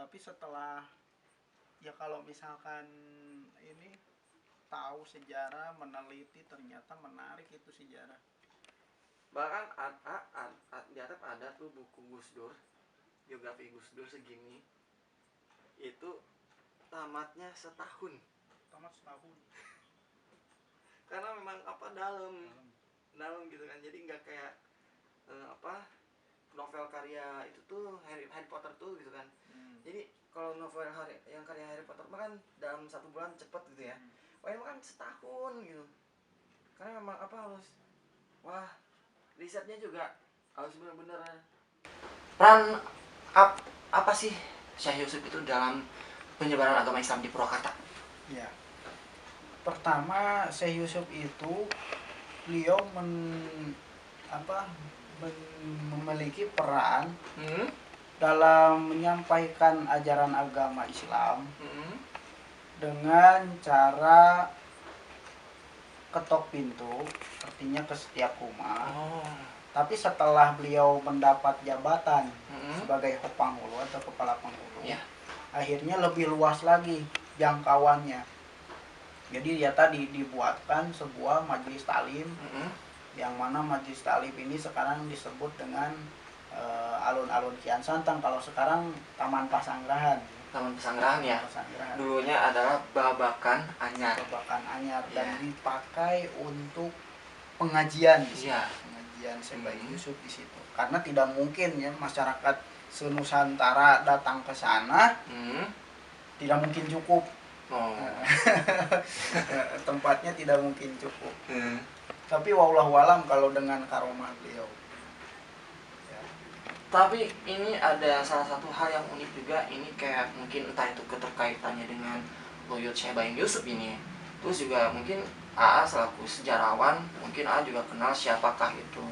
Tapi setelah ya kalau misalkan ini tahu sejarah, meneliti, ternyata menarik itu sejarah. Bahkan di atas ada tuh buku Gus Dur, biografi Gus Dur segini, itu tamatnya setahun. Tamat setahun. Karena memang dalam gitu kan, jadi nggak kayak novel karya itu tuh Harry Potter tuh gitu kan. Jadi kalau novel yang karya Harry Potter mah kan dalam 1 bulan cepet gitu ya. Wah ini kan setahun gitu. Karena memang harus risetnya juga harus benar-benar. Peran apa sih Syekh Yusuf itu dalam penyebaran agama Islam di Purwakarta? Ya. Pertama, Syekh Yusuf itu beliau memiliki peran dalam menyampaikan ajaran agama Islam dengan cara ketok pintu, artinya ke setiap rumah. Tapi setelah beliau mendapat jabatan sebagai penghulu atau kepala penghulu, akhirnya lebih luas lagi jangkauannya. Jadi ya tadi dibuatkan sebuah majelis taklim, yang mana majelis taklim ini sekarang disebut dengan alun-alun Kian Santang. Kalau sekarang Taman Pasanggerahan. Taman Pasanggerahan ya. Pasanggerahan. Dulunya adalah Babakan Anyar. Babakan Anyar dan dipakai untuk pengajian. Pengajian Syekh Bayu Yusuf di situ. Karena tidak mungkin ya masyarakat senusantara datang ke sana, tidak mungkin cukup. Tempatnya tidak mungkin cukup. Tapi wallahu alam kalau dengan karomah beliau. Tapi ini ada salah satu hal yang unik juga, ini kayak mungkin entah itu keterkaitannya dengan Buyut Syekh Bayu Yusuf ini. Terus juga mungkin AA selaku sejarawan, mungkin AA juga kenal siapakah itu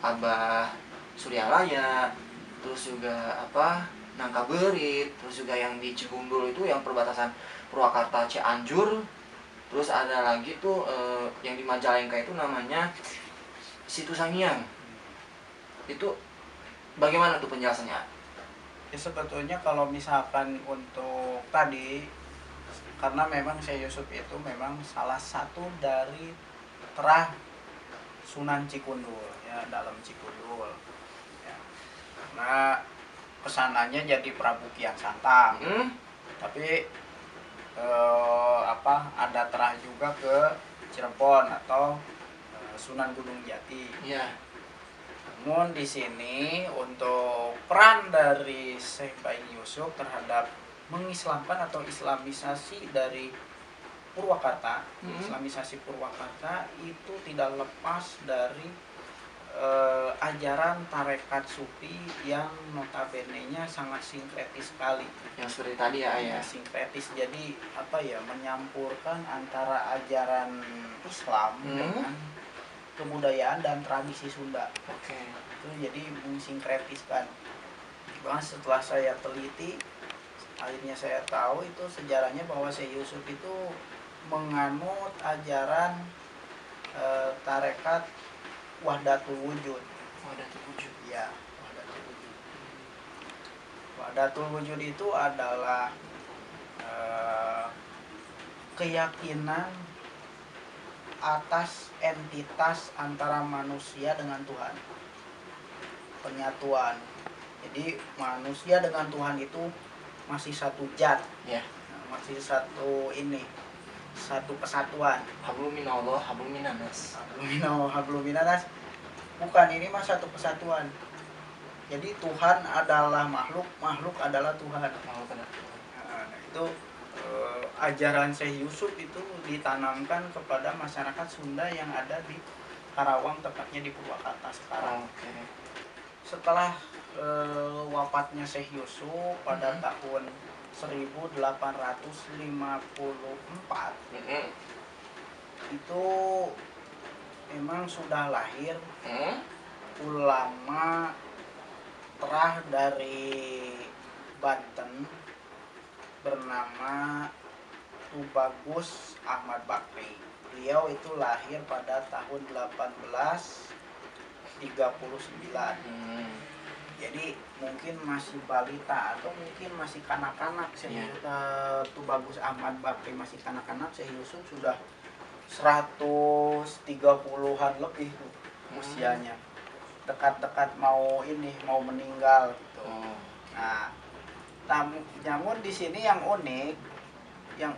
Abah Suryalaya, terus juga Nangka Berit, terus juga yang di Cigundul itu yang perbatasan Purwakarta Cianjur. Terus ada lagi tuh yang di Majalengka itu namanya Situ Sangiang. Itu bagaimana tuh penjelasannya? Ya sebetulnya kalau misalkan untuk tadi, karena memang Syekh Yusuf itu memang salah satu dari terah Sunan Cikundul ya, dalam Cikundul ya. Nah kesananya jadi Prabu Kian Santang, tapi ada terah juga ke Cirebon atau Sunan Gunung Jati. Namun di sini untuk peran dari Syekh Bayu Yusuf terhadap mengislamkan atau islamisasi dari Purwakarta, islamisasi Purwakarta itu tidak lepas dari ajaran tarekat sufi yang notabene-nya sangat sinkretis sekali. Yang seperti tadi ya. Sinkretis, jadi menyampurkan antara ajaran Islam dengan kebudayaan dan tradisi Sunda. Itu jadi mensinkretiskan. Bahkan setelah saya teliti, akhirnya saya tahu itu sejarahnya bahwa Syekh Yusuf itu menganut ajaran tarekat Wahdatul Wujud. Ya, Wahdatul Wujud. Wahdatul Wujud itu adalah keyakinan atas entitas antara manusia dengan Tuhan, penyatuan. Jadi manusia dengan Tuhan itu masih satu zat, masih satu kesatuan. Hablum minallah, hablum minanas. Hablum minanas. Bukan, ini mah satu kesatuan. Jadi Tuhan adalah makhluk, makhluk adalah Tuhan. Itu ajaran Syekh Yusuf itu ditanamkan kepada masyarakat Sunda yang ada di Karawang, tepatnya di Purwakarta sekarang. Setelah wafatnya Syekh Yusuf pada tahun 1854, itu memang sudah lahir ulama terah dari Banten bernama Tubagus Ahmad Bakri. Beliau itu lahir pada tahun 1839. Jadi mungkin masih balita atau mungkin masih kanak-kanak. Tubagus Ahmad Bakri masih kanak-kanak, Syekh Yusuf sudah 130-an lebih tuh usianya, dekat-dekat mau meninggal gitu. Nah, namun di sini yang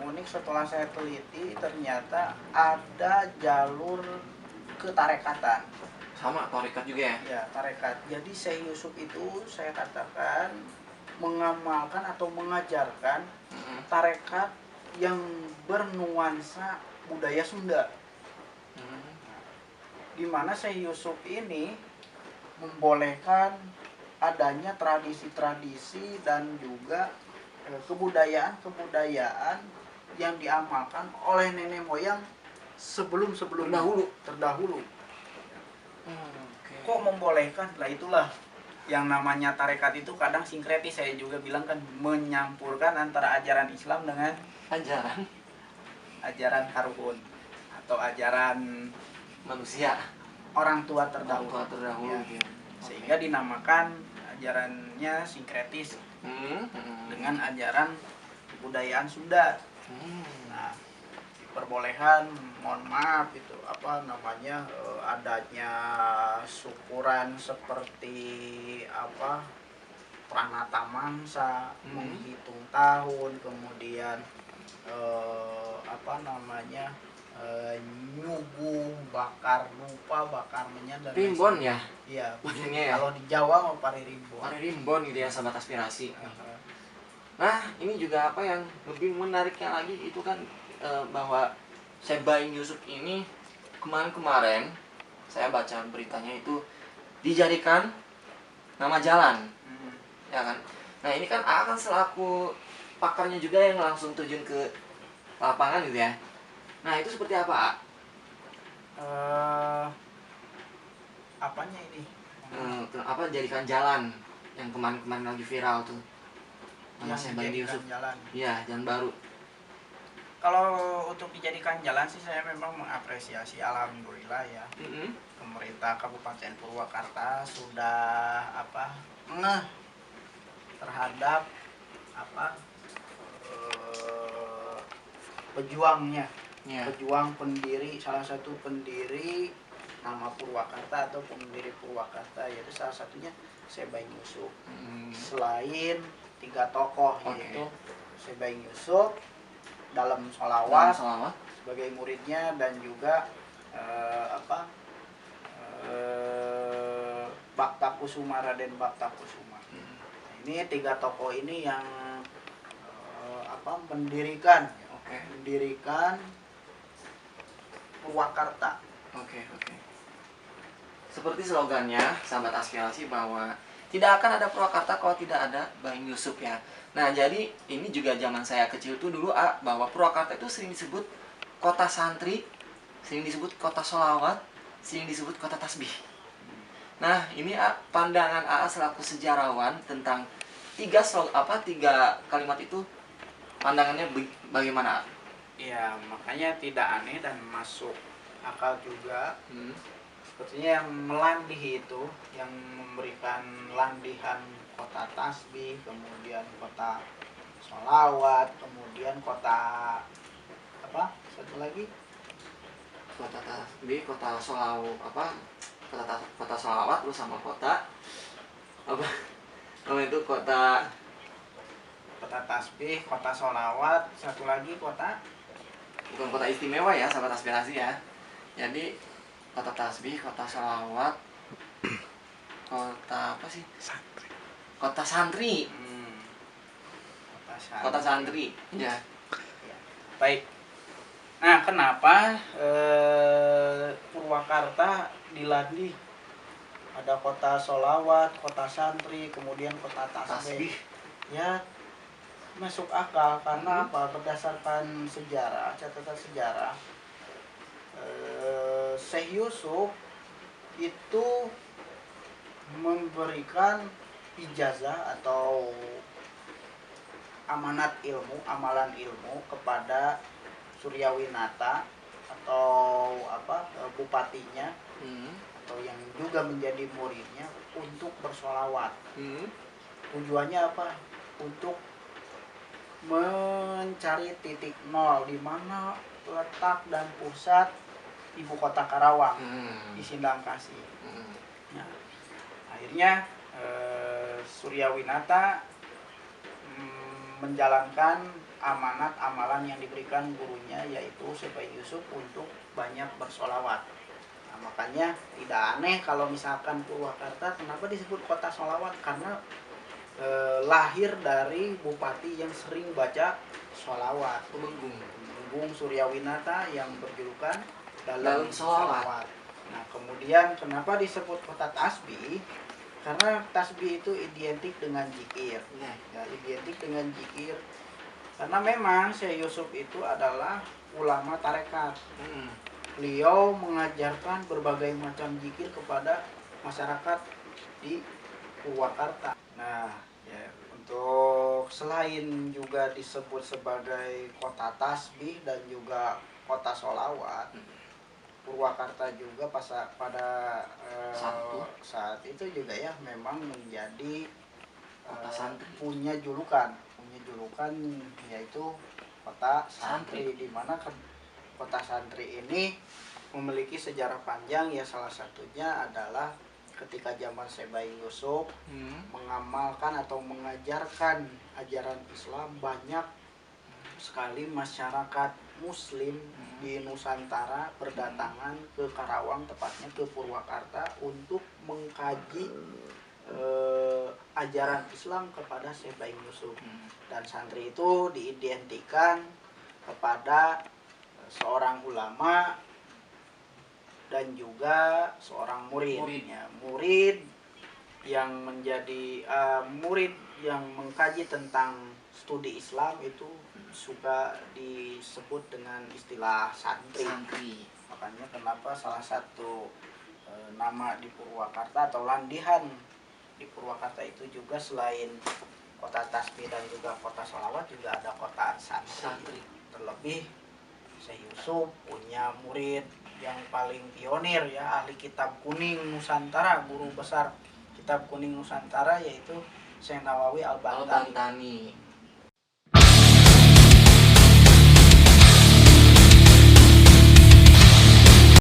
unik setelah saya teliti ternyata ada jalur ketarekatan. Sama tarekat juga ya? Ya, tarekat. Jadi Syekh Yusuf itu saya katakan mengamalkan atau mengajarkan tarekat yang bernuansa budaya Sunda. Di mana Syekh Yusuf ini membolehkan adanya tradisi-tradisi dan juga kebudayaan-kebudayaan yang diamalkan oleh nenek moyang sebelum-sebelumnya terdahulu. Kok membolehkan? Lah itulah yang namanya tarekat itu kadang sinkretis, saya juga bilang kan, menyampurkan antara ajaran Islam dengan ajaran Harun atau ajaran manusia, orang tua terdahulu. Ya. Sehingga dinamakan ajarannya sinkretis dengan ajaran kebudayaan Sunda. Nah, perbolehan, mohon maaf itu adanya syukuran seperti pranata mangsa, menghitung tahun, kemudian nyuguh, bakar lupa, bakar menyan dan rimbon ya. Iya. Ya? Kalau di Jawa mau pare rimbon gitu ya, sahabat aspirasi. Nah, ini juga yang lebih menariknya lagi itu kan bahwa Syekh Baing Yusuf ini kemarin saya baca beritanya itu dijadikan nama jalan. Ya kan? Nah, ini kan akan selaku pakarnya juga yang langsung terjun ke lapangan gitu ya. Nah, itu seperti apa, apanya ini? Jadikan jalan yang kemarin lagi viral tuh. Nama Syekh Baing Yusuf. Iya, jalan baru. Kalau untuk dijadikan jalan sih saya memang mengapresiasi, alhamdulillah ya. Pemerintah Kabupaten Purwakarta sudah terhadap pejuangnya. Pejuang pendiri, salah satu pendiri nama Purwakarta atau pendiri Purwakarta, yaitu salah satunya Syekh Baing Yusuf. Selain 3 tokoh, yaitu Syekh Baing Yusuf dalam sholawat sebagai muridnya, dan juga Bhakta Kusuma, Raden Bhakta Kusuma. Ini 3 tokoh ini yang mendirikan Purwakarta. Oke. Seperti slogannya sahabat aspirasi bahwa tidak akan ada Purwakarta kalau tidak ada Baing Yusuf ya. Nah, jadi ini juga zaman saya kecil tuh dulu bahwa Purwakarta itu sering disebut kota santri, sering disebut kota sholawat, sering disebut kota tasbih. Nah, ini pandangan AA selaku sejarawan tentang 3 kalimat itu, pandangannya bagaimana? Ya, makanya tidak aneh dan masuk akal juga. Sepertinya yang melandih itu, yang memberikan landihan kota tasbih, kemudian kota sholawat, kemudian kota satu lagi? Kota tasbih, kota sholawat, kota sholawat, terus sama kota itu kota tasbih, kota sholawat, satu lagi kota, bukan kota istimewa ya sahabat aspirasi ya. Jadi kota tasbih, kota sholawat, kota apa sih? Kota santri. Kota santri. Ya. Baik. Nah, kenapa Purwakarta dilandih? Ada kota sholawat, kota santri, kemudian kota tasbih. Ya, masuk akal karena berdasarkan sejarah, catatan sejarah, Syekh Yusuf itu memberikan ijazah atau amalan ilmu kepada Suryawinata atau bupatinya, atau yang juga menjadi muridnya untuk bersolawat. Tujuannya apa? Untuk mencari titik nol di mana letak dan pusat ibu kota Karawang di Sindang Kasih. Nah, akhirnya Suryawinata menjalankan amanat amalan yang diberikan gurunya, yaitu Syekh Baing Yusuf, untuk banyak bersolawat. Nah, makanya tidak aneh kalau misalkan Purwakarta kenapa disebut kota solawat, karena lahir dari bupati yang sering baca solawat, Temenggung Suryawinata, yang berjulukan dalam solawat. Nah, kemudian kenapa disebut kota tasbih? Karena tasbih itu identik dengan zikir, ya, identik dengan zikir. Karena memang Syekh Yusuf itu adalah ulama tarekat. Beliau mengajarkan berbagai macam zikir kepada masyarakat di Purwakarta. Nah, ya, untuk selain juga disebut sebagai kota tasbih dan juga kota sholawat, Purwakarta juga pada saat itu juga ya memang menjadi punya julukan yaitu kota santri, di mana kota santri ini memiliki sejarah panjang ya. Salah satunya adalah ketika zaman Syekh Baing Yusuf mengamalkan atau mengajarkan ajaran Islam, banyak sekali masyarakat Muslim di Nusantara berdatangan ke Karawang, tepatnya ke Purwakarta, untuk mengkaji ajaran Islam kepada Syekh Baing Yusuf. Dan santri itu diidentikan kepada seorang ulama dan juga seorang murid yang menjadi murid yang mengkaji tentang studi Islam itu suka disebut dengan istilah santri. Makanya kenapa salah satu nama di Purwakarta atau landihan di Purwakarta itu juga selain kota tasbih dan juga kota sholawat, juga ada kota santri. Terlebih Syekh Yusuf punya murid yang paling pionir ya, ahli kitab kuning Nusantara, guru besar kitab kuning Nusantara, yaitu Syekh Nawawi Al-Bantani.